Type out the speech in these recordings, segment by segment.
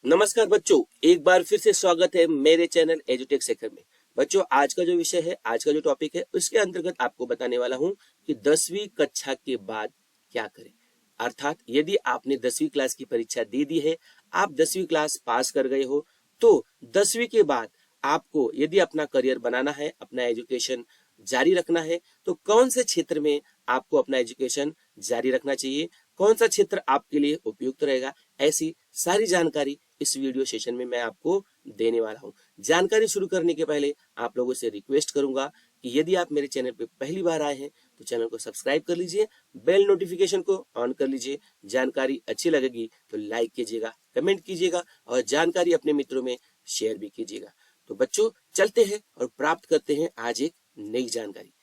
नमस्कार बच्चों, एक बार फिर से स्वागत है मेरे चैनल एजुटेक शेखर में। बच्चों, आज का जो विषय है, आज का जो टॉपिक है, उसके अंतर्गत आपको बताने वाला हूं कि 10वीं कक्षा के बाद क्या करें। अर्थात यदि आपने 10वीं क्लास की परीक्षा दे दी है, आप 10वीं क्लास पास कर गए हो, तो 10वीं के बाद आपको यदि अपना करियर बनाना है, अपना एजुकेशन जारी रखना है, तो कौन से क्षेत्र में आपको अपना एजुकेशन जारी रखना चाहिए, कौन सा क्षेत्र आपके लिए उपयुक्त रहेगा, ऐसी सारी जानकारी इस वीडियो सेशन में मैं आपको देने वाला हूं। जानकारी शुरू करने के पहले आप लोगों से रिक्वेस्ट करूंगा कि यदि आप मेरे चैनल पे पहली बार आए हैं तो चैनल को सब्सक्राइब कर लीजिए, बेल नोटिफिकेशन को ऑन कर लीजिए। जानकारी अच्छी लगेगी तो लाइक कीजिएगा, कमेंट कीजिएगा और जानकारी अपने मित्रों में शेयर भी कीजिएगा। तो बच्चों, चलते हैं और प्राप्त करते हैं आज एक नई जानकारी।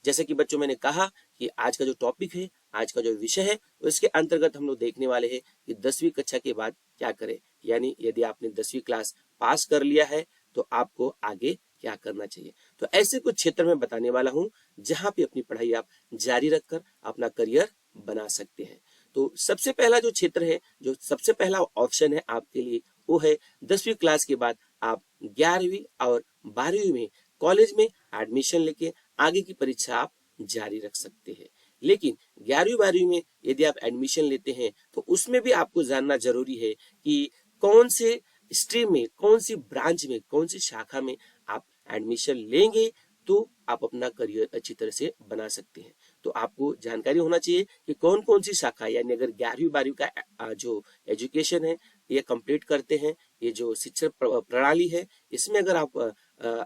जैसे कि बच्चों मैंने कहा कि आज का जो टॉपिक है, आज का जो विषय है, उसके अंतर्गत हम लोग देखने वाले हैं कि 10वीं कक्षा के बाद क्या करें। यानी यदि आपने 10वीं क्लास पास कर लिया है तो आपको आगे क्या करना चाहिए। तो ऐसे कुछ क्षेत्र में बताने वाला हूं जहां पे अपनी पढ़ाई आप जारी रखकर अपना करियर बना सकते हैं। तो सबसे पहला जो क्षेत्र है, जो सबसे पहला ऑप्शन है आपके लिए, वो है 10वीं क्लास के बाद आप 11वीं और 12वीं में कॉलेज में एडमिशन लेके आगे की परीक्षा आप जारी रख सकते हैं। लेकिन 11वीं 12वीं में यदि आप एडमिशन लेते हैं तो उसमें भी आपको जानना जरूरी है कि कौन से स्ट्रीम में, कौन सी ब्रांच में, कौन सी शाखा में आप एडमिशन लेंगे तो आप अपना करियर अच्छी तरह से बना सकते हैं। तो आपको जानकारी होना चाहिए कि कौन कौन सी शाखा, यानी अगर 11वीं 12वीं का जो एजुकेशन है ये कंप्लीट करते हैं, ये जो शिक्षा प्रणाली है, इसमें अगर आप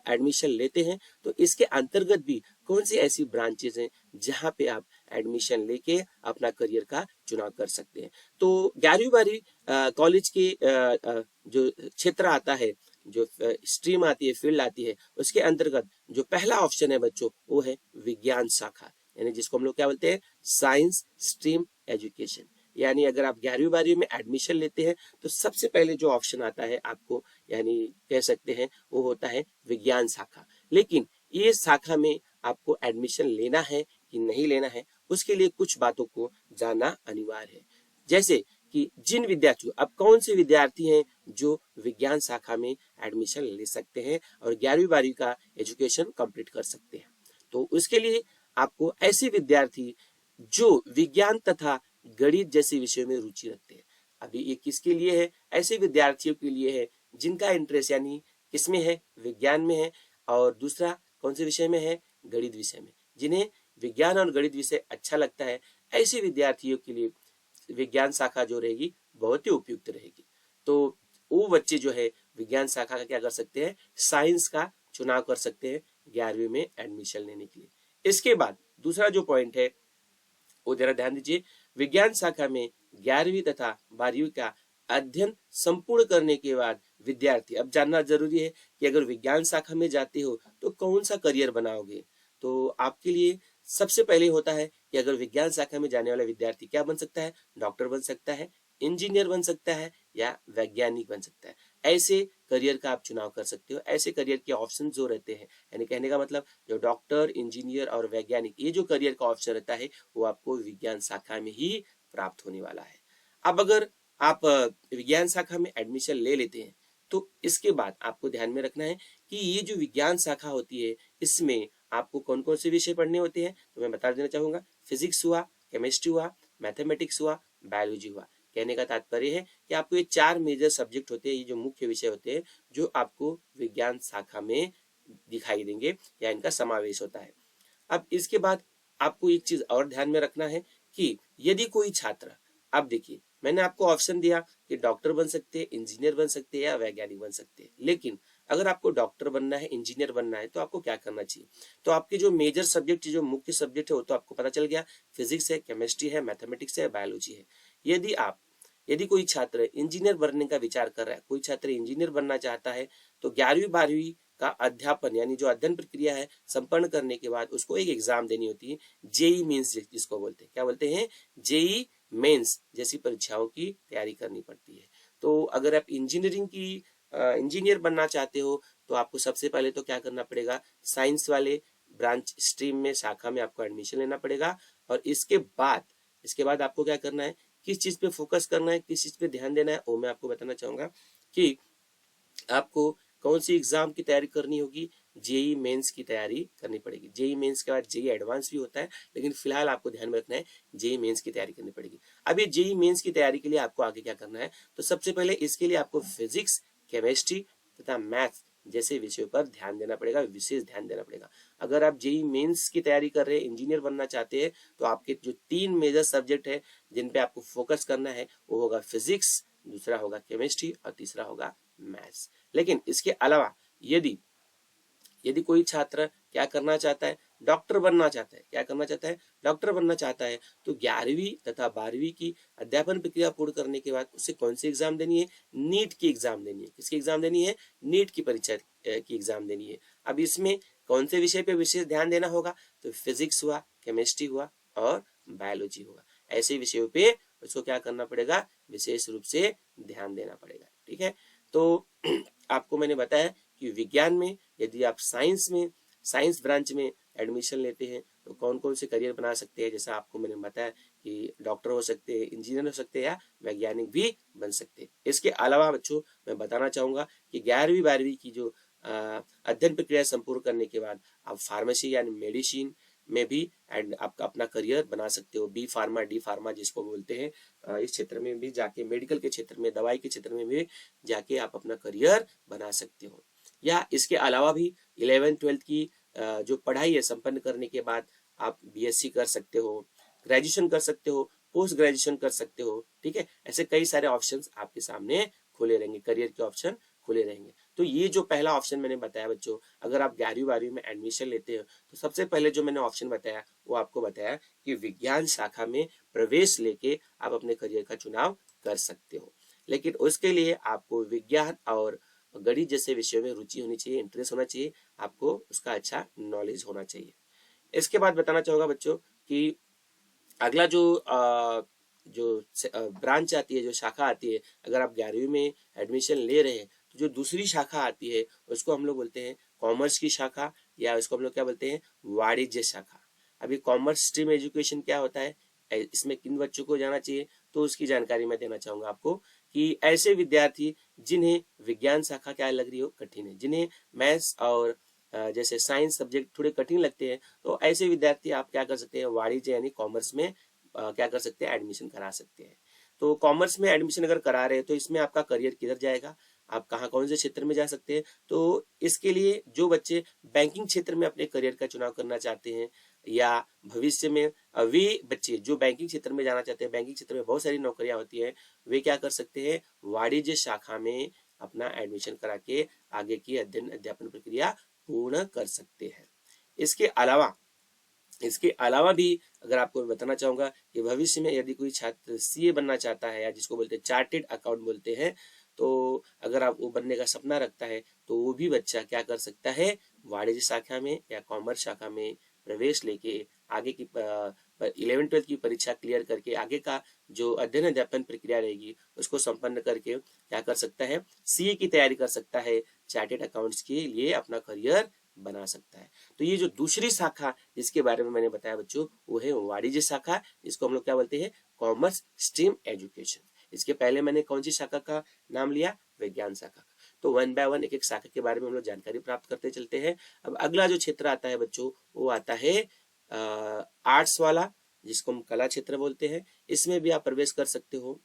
एडमिशन लेते हैं तो इसके अंतर्गत भी कौन सी ऐसी ब्रांचेस हैं जहां पे आप एडमिशन लेके अपना करियर का चुनाव कर सकते हैं। तो 11वीं 12वीं कॉलेज के जो क्षेत्र आता है, जो स्ट्रीम आती है, फील्ड आती है, उसके अंतर्गत जो पहला ऑप्शन है बच्चों, वो है विज्ञान शाखा, यानी जिसको हम लोग क्या बोलते हैं, साइंस स्ट्रीम एजुकेशन। यानी अगर आप 11वीं 12वीं में एडमिशन लेते हैं तो सबसे पहले जो ऑप्शन आता है आपको, यानी कह सकते हैं, वो होता है विज्ञान शाखा। लेकिन ये शाखा में आपको एडमिशन लेना है कि नहीं लेना है, उसके लिए कुछ बातों को जानना अनिवार्य है। जैसे कि जिन विद्यार्थियों, अब कौन से विद्यार्थी हैं जो विज्ञान शाखा में एडमिशन ले सकते हैं और 11वीं 12वीं का एजुकेशन कंप्लीट कर सकते हैं। तो उसके लिए आपको ऐसे विद्यार्थी जो विज्ञान तथा गणित जैसे विषयों में रुचि रखते हैं। अभी ये किसके लिए है? ऐसे विद्यार्थियों के लिए है जिनका इंटरेस्ट यानी किसमें है, विज्ञान में है, और दूसरा कौन से विषय में है, गणित विषय में। जिन्हें विज्ञान और गणित विषय अच्छा लगता है, ऐसे विद्यार्थियों के लिए विज्ञान शाखा जो रहेगी बहुत ही उपयुक्त रहेगी। तो वो बच्चे जो है विज्ञान शाखा का क्या कर सकते हैं, साइंस का चुनाव कर सकते हैं 11वीं में एडमिशन लेने के लिए। इसके बाद दूसरा जो पॉइंट है वो जरा ध्यान दीजिए। विज्ञान शाखा में 11वीं तथा 12वीं का अध्ययन संपूर्ण करने के बाद विद्यार्थी, अब जानना जरूरी है कि अगर विज्ञान शाखा में जाते हो तो कौन सा करियर बनाओगे। तो आपके लिए सबसे पहले होता है कि अगर विज्ञान शाखा में जाने वाला विद्यार्थी क्या बन सकता है, डॉक्टर बन सकता है, इंजीनियर बन सकता है या वैज्ञानिक बन सकता है। ऐसे करियर का आप चुनाव कर सकते हो। ऐसे करियर के ऑप्शन जो रहते हैं, यानी कहने का मतलब जो डॉक्टर, इंजीनियर और वैज्ञानिक, ये जो करियर का ऑप्शन रहता है वो आपको विज्ञान शाखा में ही प्राप्त होने वाला है। अब अगर आप विज्ञान शाखा में एडमिशन ले लेते हैं तो इसके बाद आपको ध्यान में रखना है कि ये जो विज्ञान शाखा होती है इसमें आपको कौन कौन से विषय पढ़ने होते हैं। तो मैं बता देना चाहूंगा, फिजिक्स हुआ, केमिस्ट्री हुआ, मैथमेटिक्स हुआ, बायोलॉजी हुआ। कहने का तात्पर्य है कि आपको ये 4 मेजर सब्जेक्ट होते हैं, ये जो मुख्य विषय होते हैं जो आपको विज्ञान शाखा में दिखाई देंगे या इनका समावेश होता है। अब इसके बाद आपको एक चीज और ध्यान में रखना है कि यदि कोई छात्र, अब देखिए मैंने आपको ऑप्शन दिया कि डॉक्टर बन सकते हैं, इंजीनियर बन सकते हैं या वैज्ञानिक बन सकते हैं, लेकिन अगर आपको डॉक्टर बनना है, इंजीनियर बनना है तो आपको क्या करना चाहिए। तो आपके जो मेजर सब्जेक्ट, जो मुख्य सब्जेक्ट है वो तो आपको पता चल गया, फिजिक्स है, केमिस्ट्री है, मैथमेटिक्स है, बायोलॉजी है। यदि कोई छात्र इंजीनियर बनने का विचार कर रहा है, कोई छात्र इंजीनियर बनना चाहता है, तो 11वीं 12वीं का अध्यापन यानी जो अध्ययन प्रक्रिया है संपन्न करने के बाद उसको एक एग्जाम देनी होती है, जेई मेंस जिसको बोलते हैं। क्या बोलते हैं? जेई मेंस जैसी परीक्षाओं की तैयारी करनी पड़ती है। तो अगर आप इंजीनियर बनना चाहते हो तो आपको सबसे पहले तो क्या करना पड़ेगा, साइंस वाले ब्रांच स्ट्रीम में, शाखा में आपको एडमिशन लेना पड़ेगा। और इसके बाद आपको क्या करना है, किस चीज पे फोकस करना है, किस चीज पे ध्यान देना है, वो मैं आपको बताना चाहूंगा कि आपको कौन सी एग्जाम की तैयारी करनी होगी, जेई मेंस की तैयारी करनी पड़ेगी। जेई मेंस के बाद जेई एडवांस भी होता है, लेकिन फिलहाल आपको ध्यान में रखना है जेई मेंस की तैयारी करनी पड़ेगी। अब ये जेई मेंस की तैयारी के लिए आपको आगे क्या करना है, तो सबसे पहले इसके लिए आपको फिजिक्स, केमिस्ट्री तथा मैथ्स जैसे विषयों पर ध्यान देना पड़ेगा, विशेष ध्यान देना पड़ेगा। अगर आप जेई मेंस की तैयारी कर रहे हैं, इंजीनियर बनना चाहते हैं, तो आपके जो 3 मेजर सब्जेक्ट है जिन पे आपको फोकस करना है, वो होगा फिजिक्स, दूसरा होगा केमिस्ट्री और तीसरा होगा मैथ्स। लेकिन इसके अलावा यदि यदि कोई छात्र क्या करना चाहता है, डॉक्टर बनना चाहता है, क्या करना चाहता है, डॉक्टर बनना चाहता है, तो 11वीं तथा 12वीं की अध्यापन प्रक्रिया पूर्ण करने के बाद उसे कौन सी एग्जाम देनी है, नीट की एग्जाम देनी है। किसकी एग्जाम देनी है, नीट की परीक्षा की एग्जाम देनी है। अब इसमें कौन से विषय पे विशेष ध्यान देना होगा, तो फिजिक्स हुआ, केमिस्ट्री हुआ और बायोलॉजी हुआ। ऐसे विषयों पे उसको क्या करना पड़ेगा, विशेष रूप से ध्यान देना पड़ेगा। ठीक है, तो आपको मैंने बताया कि विज्ञान में यदि आप साइंस ब्रांच में एडमिशन लेते हैं तो कौन कौन से करियर बना सकते हैं। जैसा आपको मैंने बताया कि डॉक्टर हो सकते हैं, इंजीनियर हो सकते हैं या वैज्ञानिक भी बन सकते हैं। इसके अलावा बच्चों मैं बताना चाहूंगा कि 11वीं 12वीं की जो अध्ययन प्रक्रिया संपूर्ण करने के बाद आप फार्मेसी यानी मेडिसिन में भी एंड आपका अपना करियर बना सकते हो। बी फार्मा, डी फार्मा जिसको बोलते हैं, इस क्षेत्र में भी जाके, मेडिकल के क्षेत्र में, दवाई के क्षेत्र में भी जाके आप अपना करियर बना सकते हो। या इसके अलावा भी 11th-12th की जो पढ़ाई है संपन्न करने के बाद आप बीएससी कर सकते हो, ग्रेजुएशन कर सकते हो, पोस्ट ग्रेजुएशन कर सकते हो। ठीक है, ऐसे कई सारे ऑप्शंस आपके सामने खुले रहेंगे, करियर के ऑप्शन खुले रहेंगे। तो ये जो पहला ऑप्शन मैंने बताया बच्चों, अगर आप 11वीं 12वीं में एडमिशन लेते हो तो सबसे पहले जो मैंने ऑप्शन बताया वो आपको बताया कि विज्ञान शाखा में प्रवेश लेके आप अपने करियर का चुनाव कर सकते हो। लेकिन उसके लिए आपको विज्ञान और गणित जैसे विषयों में रुचि होनी चाहिए, इंटरेस्ट होना चाहिए, आपको उसका अच्छा नॉलेज होना चाहिए। इसके बाद बताना चाहूंगा बच्चों कि अगला जो ब्रांच आती है, जो शाखा आती है, अगर आप 11वीं में एडमिशन ले रहे हैं तो जो दूसरी शाखा आती है उसको हम लोग बोलते हैं कॉमर्स की शाखा, या उसको हम लोग क्या बोलते हैं, वाणिज्य शाखा। अभी कॉमर्स स्ट्रीम एजुकेशन क्या होता है, इसमें किन बच्चों को जाना चाहिए, तो उसकी जानकारी मैं देना चाहूंगा आपको कि ऐसे विद्यार्थी जिन्हें विज्ञान शाखा क्या लग रही हो कठिन है, जिन्हें मैथ्स और जैसे साइंस सब्जेक्ट थोड़े कठिन लगते हैं, तो ऐसे विद्यार्थी आप क्या कर सकते हैं, वाणिज्य यानी कॉमर्स में क्या कर सकते हैं, एडमिशन करा सकते हैं। तो कॉमर्स में एडमिशन अगर करा रहे हैं तो इसमें आपका करियर किधर जाएगा, आप कहाँ कौन से क्षेत्र में जा सकते हैं। तो इसके लिए जो बच्चे बैंकिंग क्षेत्र में अपने करियर का चुनाव करना चाहते हैं, या भविष्य में वे बच्चे जो बैंकिंग क्षेत्र में जाना चाहते हैं, बैंकिंग क्षेत्र में बहुत सारी नौकरियां होती है, वे क्या कर सकते हैं, वाणिज्य शाखा में अपना एडमिशन करा के आगे की अध्ययन अध्यापन प्रक्रिया पूर्ण कर सकते हैं। इसके अलावा भी अगर आपको मैं बताना चाहूंगा कि भविष्य में यदि कोई छात्र सीए बनना चाहता है, या जिसको बोलते हैं चार्टेड अकाउंट बोलते हैं, तो अगर आप वो बनने का सपना रखता है तो वो भी बच्चा क्या कर सकता है, वाणिज्य शाखा में या कॉमर्स शाखा में प्रवेश लेके आगे की 11th-12th की परीक्षा क्लियर करके आगे का जो अध्ययन अध्यापन प्रक्रिया रहेगी उसको संपन्न करके क्या कर सकता है, सीए की तैयारी कर सकता है, चार्टेड अकाउंट्स के लिए अपना करियर बना सकता है। तो ये जो दूसरी शाखा जिसके बारे में मैंने बताया बच्चों, वो है वाणिज्य शाखा, जिसको हम लोग क्या बोलते हैं, कॉमर्स स्ट्रीम एजुकेशन। इसके पहले मैंने कौन सी शाखा का नाम लिया, विज्ञान शाखा का। तो 1 बाय 1 एक एक शाखा के बारे में हम लोग जानकारी प्राप्त करते चलते हैं। अब अगला जो क्षेत्र आता है बच्चों, वो आता है आर्ट्स वाला, जिसको हम कला क्षेत्र बोलते हैं। इसमें भी आप प्रवेश कर सकते हो,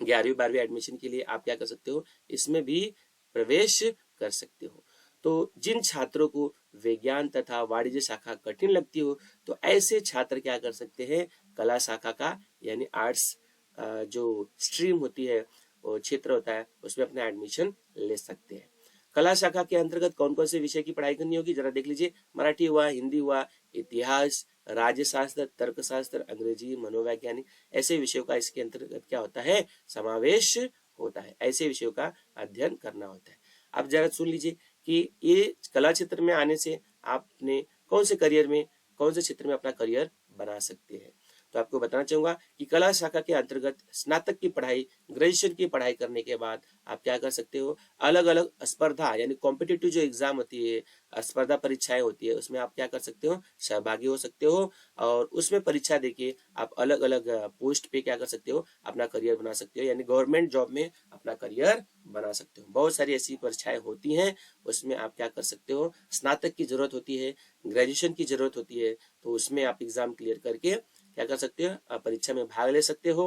11वीं 12वीं एडमिशन के लिए आप क्या कर सकते हो, इसमें भी प्रवेश कर सकते हो। तो जिन छात्रों को विज्ञान तथा वाणिज्य शाखा कठिन लगती हो, तो ऐसे छात्र क्या कर सकते हैं, कला शाखा का यानी आर्ट्स जो स्ट्रीम होती है, वो क्षेत्र होता है, उसमें अपना एडमिशन ले सकते हैं। कला शाखा के अंतर्गत कौन कौन से विषय की पढ़ाई करनी होगी, जरा देख लीजिए। मराठी हुआ, हिंदी हुआ, इतिहास, राज्यशास्त्र, तर्कशास्त्र, अंग्रेजी, मनोवैज्ञानिक, ऐसे विषयों का इसके अंतर्गत क्या होता है, समावेश होता है। ऐसे विषयों का अध्ययन करना होता है। अब जरा सुन लीजिए कि ये कला क्षेत्र में आने से आपने कौन से क्षेत्र में अपना करियर बना सकते हैं। तो आपको बताना चाहूंगा कि कला शाखा के अंतर्गत स्नातक की पढ़ाई, ग्रेजुएशन की पढ़ाई करने के बाद आप क्या कर सकते हो, अलग अलग स्पर्धा यानी कॉम्पिटिटिव जो एग्जाम होती है, स्पर्धा परीक्षाएं होती है, उसमें आप क्या कर सकते हो, सहभागी हो सकते हो और उसमें परीक्षा देके आप अलग अलग पोस्ट पे क्या कर सकते हो, अपना करियर बना सकते हो, यानी गवर्नमेंट जॉब में अपना करियर बना सकते हो। बहुत सारी ऐसी परीक्षाएं होती हैं, उसमें आप क्या कर सकते हो, स्नातक की जरूरत होती है, ग्रेजुएशन की जरूरत होती है, तो उसमें आप एग्जाम क्लियर करके क्या कर सकते हो, आप परीक्षा में भाग ले सकते हो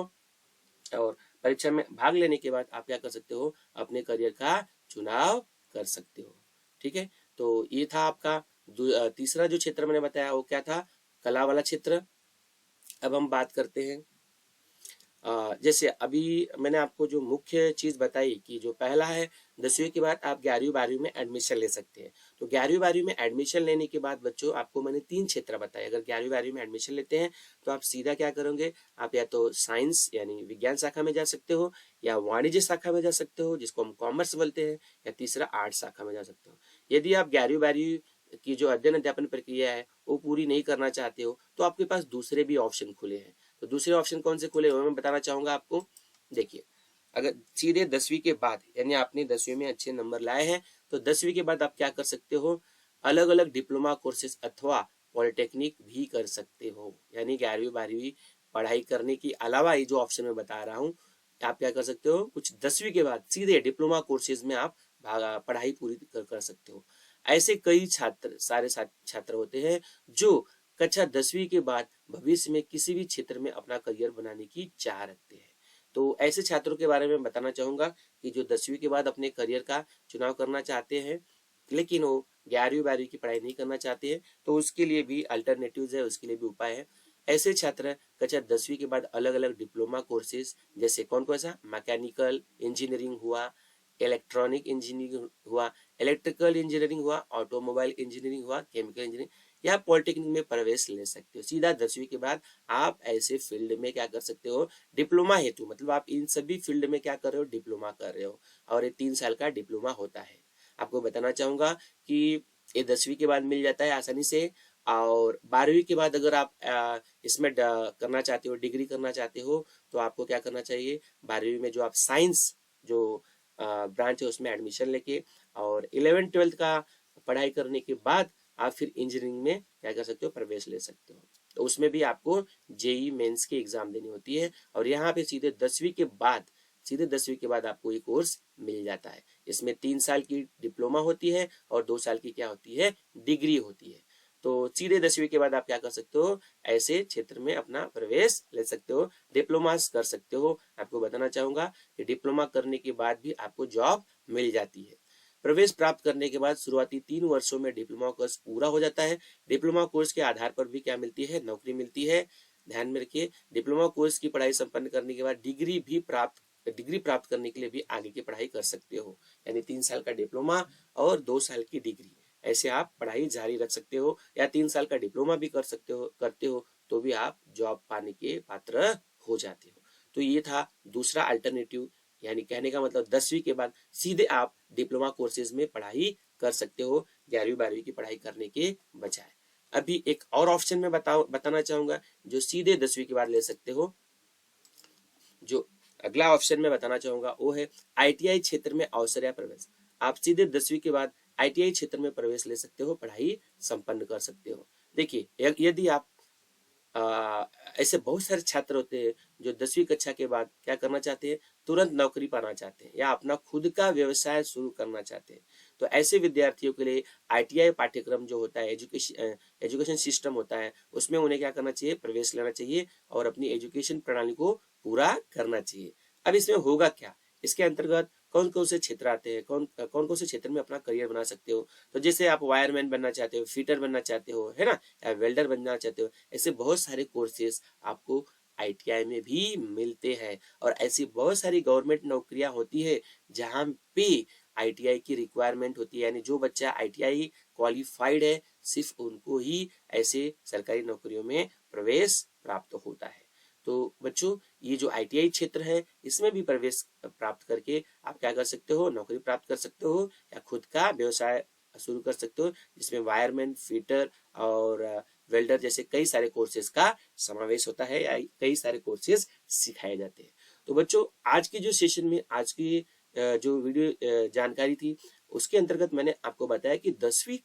और परीक्षा में भाग लेने के बाद आप क्या कर सकते हो, अपने करियर का चुनाव कर सकते हो। ठीक है, तो ये था आपका तीसरा जो क्षेत्र मैंने बताया वो क्या था, कला वाला क्षेत्र। अब हम बात करते हैं जैसे अभी मैंने आपको जो मुख्य चीज बताई कि जो पहला है 10वीं के बाद आप 11वीं 12वीं में एडमिशन ले सकते हैं। तो 11वीं 12वीं में एडमिशन लेने के बाद बच्चों आपको मैंने 3 क्षेत्र बताए। अगर 11वीं 12वीं में एडमिशन लेते हैं तो आप सीधा क्या करोगे, आप या तो साइंस यानी विज्ञान शाखा में जा सकते हो, या वाणिज्य शाखा में जा सकते हो जिसको हम कॉमर्स बोलते हैं, या तीसरा आर्ट्स शाखा में जा सकते हो। यदि आप 11वीं 12वीं की जो अध्ययन अध्यापन प्रक्रिया है वो पूरी नहीं करना चाहते हो तो आपके पास दूसरे भी ऑप्शन खुले हैं। तो दूसरे ऑप्शन कौन से खुले हुए मैं बताना चाहूंगा आपको। देखिए, अगर सीधे 10वीं के बाद यानी आपने 10वीं में अच्छे नंबर लाए हैं तो 10वीं के बाद आप क्या कर सकते हो, अलग अलग डिप्लोमा कोर्सेज अथवा पॉलिटेक्निक भी कर सकते हो। यानी 11वीं 12वीं पढ़ाई करने की अलावा ये जो ऑप्शन मैं बता रहा हूँ, आप क्या कर सकते हो, कुछ 10वीं के बाद सीधे डिप्लोमा कोर्सेज में आप पढ़ाई पूरी कर सकते हो। ऐसे कई छात्र सारे छात्र होते हैं जो कक्षा 10वीं के बाद भविष्य में किसी भी क्षेत्र में अपना करियर बनाने की चाह रखते हैं। तो ऐसे छात्रों के बारे में बताना चाहूंगा कि जो 10वीं के बाद अपने करियर का चुनाव करना चाहते हैं लेकिन वो 11वीं 12वीं की पढ़ाई नहीं करना चाहते हैं, तो उसके लिए भी अल्टरनेटिव्स है, उसके लिए भी उपाय है। ऐसे छात्र कक्षा 10वीं के बाद अलग अलग डिप्लोमा कोर्सेज जैसे कौन कौन सा, मैकेनिकल इंजीनियरिंग हुआ, इलेक्ट्रॉनिक इंजीनियरिंग हुआ, इलेक्ट्रिकल इंजीनियरिंग हुआ, ऑटोमोबाइल इंजीनियरिंग हुआ, केमिकल इंजीनियरिंग या पॉलिटेक्निक में प्रवेश ले सकते हो। सीधा 10वीं के बाद आप ऐसे फील्ड में क्या कर सकते हो, डिप्लोमा हेतु, मतलब आप इन सभी फील्ड में क्या कर रहे हो, डिप्लोमा कर रहे हो और ये 3 साल का डिप्लोमा होता है। आपको बताना चाहूंगा कि ये 10वीं के बाद मिल जाता है आसानी से। और 12वीं के बाद अगर आप इसमें करना चाहते हो, डिग्री करना चाहते हो, तो आपको क्या करना चाहिए, 12वीं में जो आप साइंस जो ब्रांच है उसमें एडमिशन लेके और 11 12 का पढ़ाई करने के बाद आप फिर इंजीनियरिंग में क्या कर सकते हो, प्रवेश ले सकते हो। तो उसमें भी आपको जेई मेंस की एग्जाम देनी होती है और यहाँ पे सीधे 10वीं के बाद आपको ये कोर्स मिल जाता है। इसमें 3 साल की डिप्लोमा होती है और 2 साल की क्या होती है, डिग्री होती है। तो सीधे 10वीं के बाद आप क्या कर सकते हो, ऐसे क्षेत्र में अपना प्रवेश ले सकते हो, डिप्लोमा कर सकते हो। आपको बताना चाहूंगा कि डिप्लोमा करने के बाद भी आपको जॉब मिल जाती है। प्रवेश प्राप्त करने के बाद शुरुआती 3 वर्षों में डिप्लोमा कोर्स पूरा हो जाता है। डिप्लोमा कोर्स के आधार पर भी क्या मिलती है, नौकरी मिलती है। ध्यान में रखिए, डिप्लोमा कोर्स की पढ़ाई संपन्न करने के बाद डिग्री प्राप्त करने के लिए भी आगे की पढ़ाई कर सकते हो। यानी 3 साल का डिप्लोमा और 2 साल की डिग्री, ऐसे आप पढ़ाई जारी रख सकते हो, या 3 साल का डिप्लोमा भी करते हो तो भी आप जॉब पाने के पात्र हो जाते हो। तो ये था दूसरा अल्टरनेटिव, यानी कहने का मतलब 10वीं के बाद सीधे आप डिप्लोमा कोर्सेज में पढ़ाई कर सकते हो 11वीं 12वीं की पढ़ाई करने के बजाय। अभी एक और ऑप्शन में बताना चाहूंगा जो सीधे 10वीं के बाद ले सकते हो। जो अगला ऑप्शन में बताना चाहूंगा वो है आईटीआई क्षेत्र में अवसर या प्रवेश। आप सीधे 10वीं के बाद आईटीआई क्षेत्र में प्रवेश ले सकते हो, पढ़ाई संपन्न कर सकते हो। देखिए, यदि आप ऐसे बहुत सारे छात्र होते हैं जो 10वीं कक्षा के बाद क्या करना चाहते हैं, तुरंत नौकरी पाना चाहते हैं या अपना खुद का व्यवसाय शुरू करना चाहते हैं। तो ऐसे विद्यार्थियों के लिए आईटीआई पाठ्यक्रम जो होता है, एजुकेशन सिस्टम होता है, उसमें उन्हें क्या करना चाहिए, प्रवेश लेना चाहिए और अपनी एजुकेशन प्रणाली को पूरा करना चाहिए। अब इसमें होगा क्या, इसके अंतर्गत कौन कौन से क्षेत्र आते हैं, कौन कौन से क्षेत्र में अपना करियर बना सकते हो। तो जैसे आप वायरमैन बनना चाहते हो, फिटर बनना चाहते हो, है ना, या वेल्डर बनना चाहते हो, ऐसे बहुत सारे कोर्सेज आपको आईटीआई में भी मिलते हैं। और ऐसी बहुत सारी गवर्नमेंट नौकरियां होती है जहां पे आईटीआई की रिक्वायरमेंट होती है, यानी जो बच्चा आईटीआई क्वालिफाइड है सिर्फ उनको ही ऐसे सरकारी नौकरियों में प्रवेश प्राप्त होता है। तो बच्चों, ये जो आईटीआई क्षेत्र है इसमें भी प्रवेश प्राप्त करके आप क्या कर सकते हो, नौकरी प्राप्त कर सकते हो या खुद का व्यवसाय शुरू कर सकते हो, जिसमें वायरमैन, फिटर और वेल्डर जैसे कई सारे कोर्सेज का समावेश होता है या कई सारे कोर्सेज सिखाए जाते हैं। तो बच्चों आज की जो सेशन में आज की जो वीडियो जानकारी थी उसके अंतर्गत मैंने आपको बताया कि 10वीं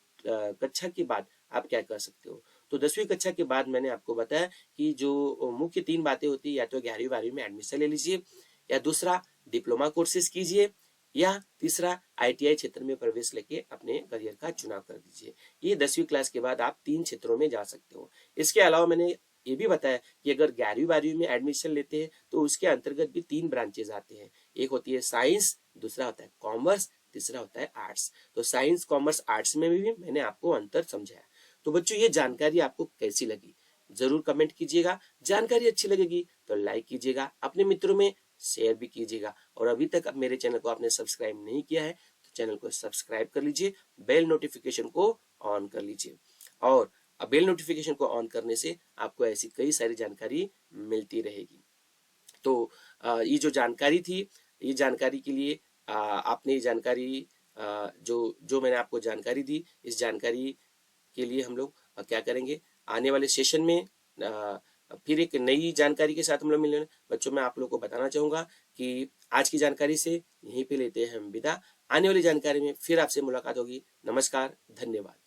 कक्षा के बाद आप क्या कर सकते हो। तो 10वीं कक्षा के बाद मैंने आपको बताया कि जो मुख्य 3 बातें होती है, या तो 11वीं 12वीं में एडमिशन ले लीजिए, या दूसरा डिप्लोमा कोर्सेज कीजिए, या तीसरा ITI क्षेत्र में प्रवेश लेके अपने करियर का चुनाव कर दीजिए। ये 10वीं क्लास के बाद आप 3 क्षेत्रों में जा सकते हो। इसके अलावा मैंने ये भी बताया कि अगर 11वीं 12वीं में एडमिशन लेते हैं तो उसके अंतर्गत भी 3 ब्रांचेज आते हैं। एक होती है साइंस, दूसरा होता है कॉमर्स, तीसरा होता है आर्ट्स। तो साइंस, कॉमर्स, आर्ट्स में भी मैंने आपको अंतर समझाया। तो बच्चों ये जानकारी आपको कैसी लगी जरूर कमेंट कीजिएगा। जानकारी अच्छी लगेगी तो लाइक कीजिएगा, अपने मित्रों में शेयर भी कीजिएगा, और अभी तक अब मेरे चैनल को आपने सब्सक्राइब नहीं किया है तो चैनल को सब्सक्राइब कर लीजिए, बेल नोटिफिकेशन को ऑन कर लीजिए। और बेल नोटिफिकेशन को ऑन करने से आपको ऐसी कई सारी जानकारी मिलती रहेगी। तो ये जो जानकारी थी, ये जानकारी के लिए आपने ये जानकारी जो जो मैंने आपको जानकारी दी, इस जानकारी के लिए हम लोग क्या करेंगे, आने वाले सेशन में फिर एक नई जानकारी के साथ हम लोग मिलेंगे। बच्चों मैं आप लोगों को बताना चाहूंगा कि आज की जानकारी से यहीं पे लेते हैं हम विदा। आने वाली जानकारी में फिर आपसे मुलाकात होगी। नमस्कार, धन्यवाद।